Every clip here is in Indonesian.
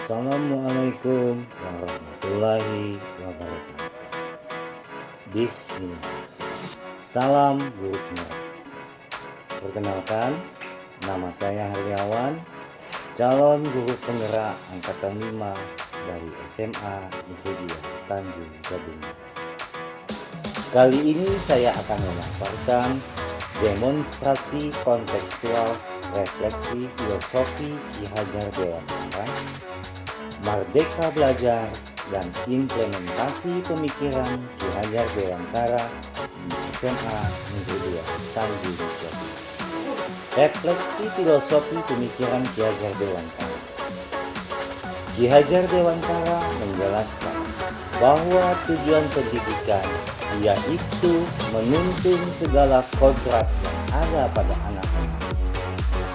Assalamualaikum warahmatullahi wabarakatuh. Bismillah. Salam Guru Penggerak. Perkenalkan, nama saya Haryawan, calon guru penggerak angkatan 5 dari SMA Negeri 2 Tanjung Jabung. Kali ini saya akan memaparkan demonstrasi kontekstual refleksi filosofi Ki Hajar Dewantara, Merdeka Belajar dan implementasi pemikiran Ki Hajar Dewantara di SMA Negeri 2 Tanjung Jabung. Refleksi filosofi pemikiran Ki Hajar Dewantara. Ki Hajar Dewantara menjelaskan bahwa tujuan pendidikan yaitu menuntun segala kodrat yang ada pada anak-anak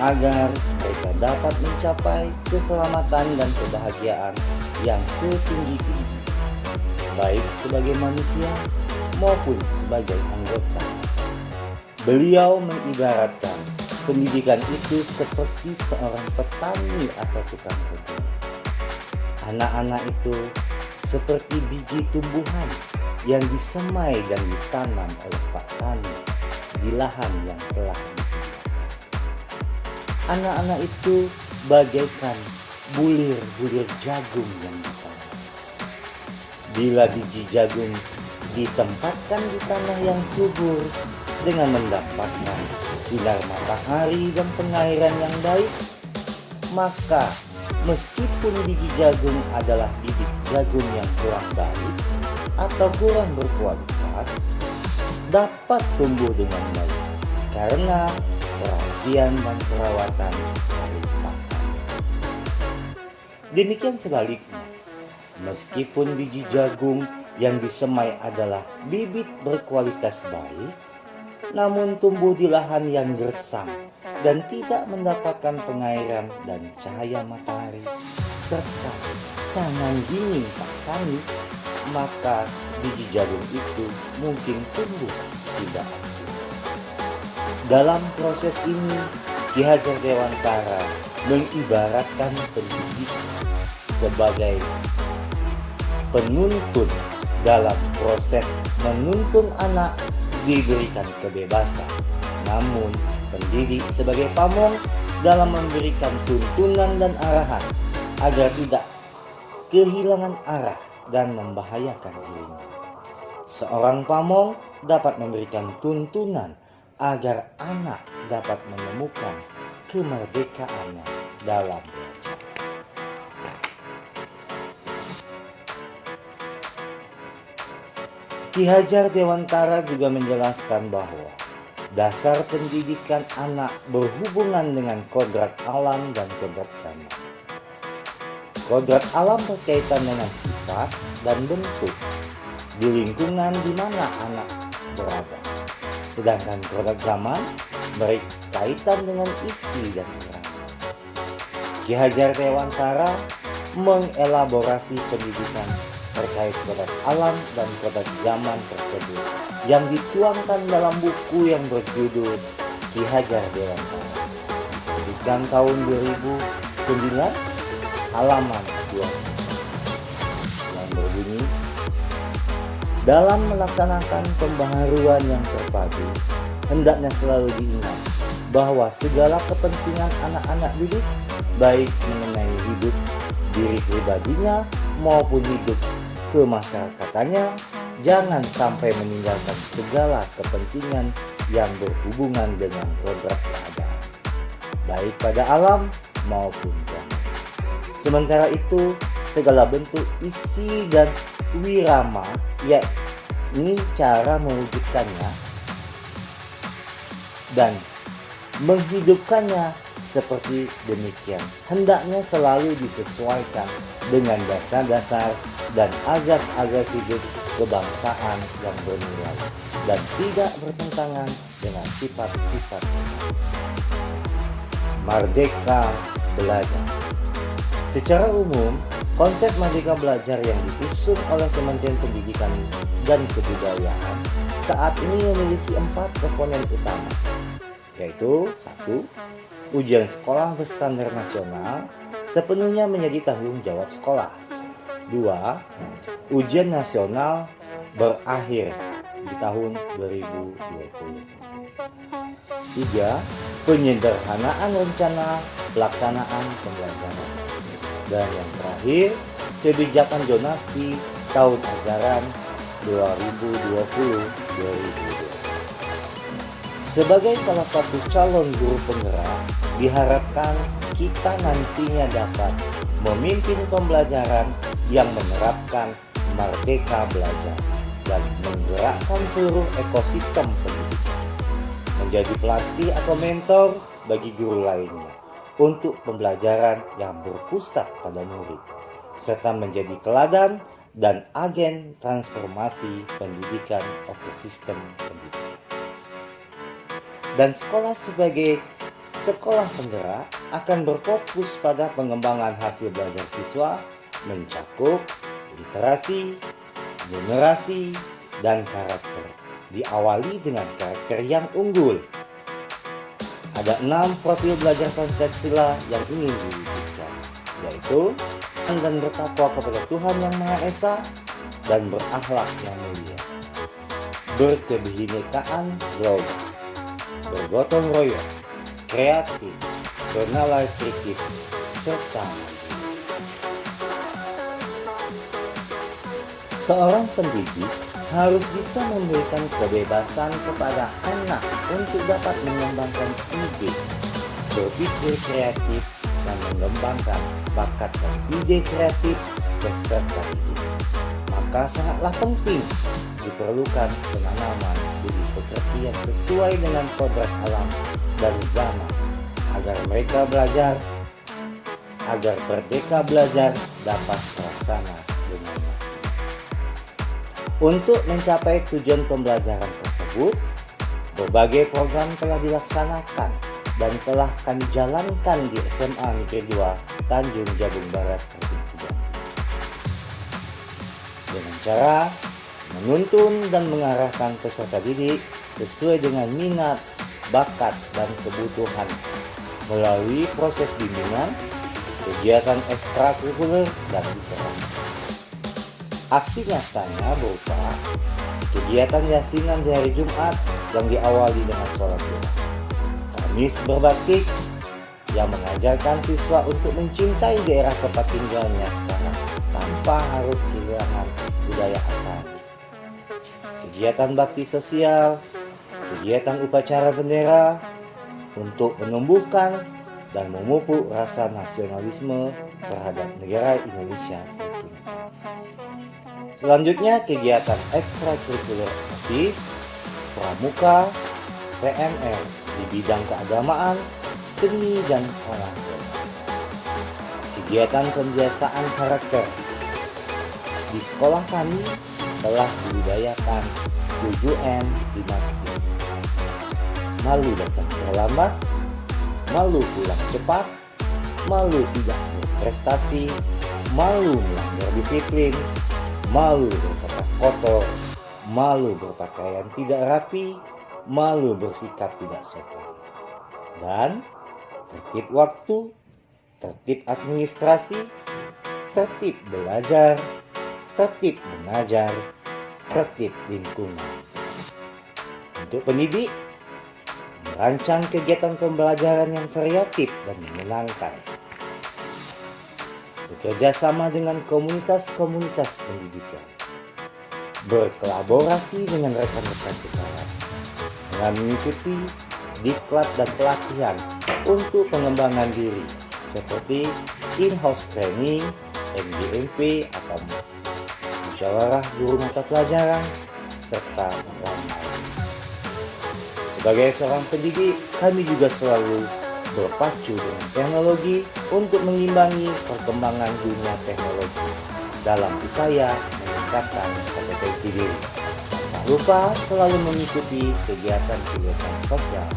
agar mereka dapat mencapai keselamatan dan kebahagiaan yang setinggi-tinggi, baik sebagai manusia maupun sebagai anggota. Beliau mengibaratkan pendidikan itu seperti seorang petani atau tukang kebun. Anak-anak itu seperti biji tumbuhan yang disemai dan ditanam oleh Pak Tani di lahan yang telah disediakan. Anak-anak itu bagaikan bulir-bulir jagung yang ditanam. Bila biji jagung ditempatkan di tanah yang subur dengan mendapatkan sinar matahari dan pengairan yang baik, maka meskipun biji jagung adalah bibit jagung yang kurang baik atau kurang berkualitas, dapat tumbuh dengan baik karena perhatian dan perawatan dari Pak Tani. Demikian sebaliknya, meskipun biji jagung yang disemai adalah bibit berkualitas baik, namun tumbuh di lahan yang gersang dan tidak mendapatkan pengairan dan cahaya matahari serta tangan dingin Pak Tani, maka biji jagung itu mungkin tumbuh tidak aktif. Dalam proses ini, Ki Hajar Dewantara mengibaratkan pendidikan sebagai penuntun dalam proses menuntun anak diberikan kebebasan, namun pendidik sebagai pamong dalam memberikan tuntunan dan arahan agar tidak kehilangan arah dan membahayakan dirinya. Seorang pamong dapat memberikan tuntunan agar anak dapat menemukan kemerdekaannya dalam belajar. Ki Hajar Dewantara juga menjelaskan bahwa dasar pendidikan anak berhubungan dengan kodrat alam dan kodrat zaman. Kodrat alam berkaitan dengan sifat dan bentuk di lingkungan di mana anak berada. Sedangkan kodrat zaman berkaitan dengan isi dan irama. Ki Hajar Dewantara mengelaborasi pendidikan terkait kodrat alam dan kodrat zaman tersebut yang dituangkan dalam buku yang berjudul Ki Hajar Dewantara, terbitkan tahun 2009, halaman 2, yang berbunyi, dalam melaksanakan pembaharuan yang terpadu, hendaknya selalu diingat bahwa segala kepentingan anak-anak didik, baik mengenai hidup diri pribadinya maupun hidup kemasyarakatannya, jangan sampai meninggalkan segala kepentingan yang berhubungan dengan kodrat keadaan, baik pada alam maupun zaman. Sementara itu, segala bentuk isi dan wirama, yakni cara mewujudkannya dan menghidupkannya seperti demikian, hendaknya selalu disesuaikan dengan dasar-dasar dan azas-azas hidup kebangsaan yang bernilai dan tidak bertentangan dengan sifat-sifat manusia. Merdeka Belajar. Secara umum, konsep Merdeka Belajar yang diusung oleh Kementerian Pendidikan dan Kebudayaan saat ini memiliki 4 komponen utama, yaitu 1. Ujian sekolah berstandar nasional sepenuhnya menjadi tanggung jawab sekolah. 2. Ujian nasional berakhir di tahun 2020. 3. Penyederhanaan rencana pelaksanaan pembelajaran. Dan yang terakhir, kebijakan zonasi tahun ajaran 2020-2021. Sebagai salah satu calon guru penggerak, diharapkan kita nantinya dapat memimpin pembelajaran yang menerapkan merdeka belajar dan menggerakkan seluruh ekosistem pendidikan, menjadi pelatih atau mentor bagi guru lainnya untuk pembelajaran yang berpusat pada murid, serta menjadi teladan dan agen transformasi pendidikan ekosistem pendidikan. Dan sekolah sebagai sekolah penggerak akan berfokus pada pengembangan hasil belajar siswa mencakup literasi, numerasi, dan karakter. Diawali dengan karakter yang unggul. Ada 6 profil belajar Pancasila yang ingin diwujudkan, yaitu dan bertakwa kepada Tuhan Yang Maha Esa dan berakhlak yang mulia, berkebinekaan global, bergotong royong, kreatif, bernalar kritis, serta seorang pendidik harus bisa memberikan kebebasan kepada anak untuk dapat mengembangkan ide, berpikir kreatif, dan mengembangkan bakat dan ide kreatif beserta didik. Maka sangatlah penting diperlukan penanaman budi pekerti yang sesuai dengan kodrat alam dan zaman agar mereka belajar, agar merdeka belajar dapat terlaksana dengan baik. Untuk mencapai tujuan pembelajaran tersebut, berbagai program telah dilaksanakan dan telah kami jalankan di SMA Negeri 2 Tanjung Jabung Barat, Provinsi Jambi. Dengan cara menuntun dan mengarahkan peserta didik sesuai dengan minat, bakat, dan kebutuhan melalui proses bimbingan, kegiatan ekstrakurikuler, dan literasi. Aksi nyatanya berupa kegiatan yasinan di hari Jumat yang diawali dengan sholat Jumat, Kamis berbatik yang mengajarkan siswa untuk mencintai daerah tempat tinggalnya sekarang tanpa harus kehilangan budaya asalnya. Kegiatan bakti sosial, kegiatan upacara bendera untuk menumbuhkan dan memupuk rasa nasionalisme terhadap negara Indonesia tercinta. Selanjutnya kegiatan ekstrakurikuler OSIS, pramuka, PNR di bidang keagamaan, seni, dan olahraga. Kegiatan pembiasaan karakter. Di sekolah kami telah dibudayakan 7M 5T. Malu datang terlambat, malu pulang cepat, malu tidak berprestasi, malu melanggar disiplin, malu berkata kotor, malu berpakaian tidak rapi, malu bersikap tidak sopan. Dan tertib waktu, tertib administrasi, tertib belajar, tertib mengajar, tertib lingkungan. Untuk pendidik, merancang kegiatan pembelajaran yang variatif dan menyenangkan. Bekerja sama dengan komunitas-komunitas pendidikan. Berkolaborasi dengan rekan-rekan sekawan. Dengan mengikuti diklat dan pelatihan untuk pengembangan diri seperti in-house training, MGMP atau musyawarah guru mata pelajaran, serta lain-lain. Sebagai seorang pendidik, kami juga selalu berpacu dengan teknologi untuk mengimbangi perkembangan dunia teknologi dalam upaya meningkatkan kompetensi diri. Tak lupa selalu mengikuti kegiatan-kegiatan sosial.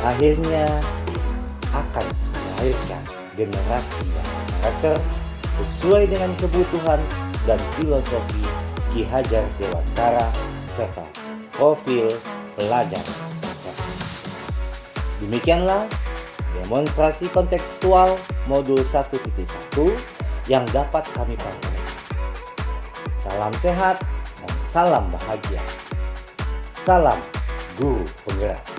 Akhirnya akan melahirkan generasi yang karakter sesuai dengan kebutuhan dan filosofi Ki Hajar Dewantara serta profil pelajar. Demikianlah demonstrasi kontekstual modul 1.1 yang dapat kami pakai. Salam sehat dan salam bahagia. Salam Guru Penggerak.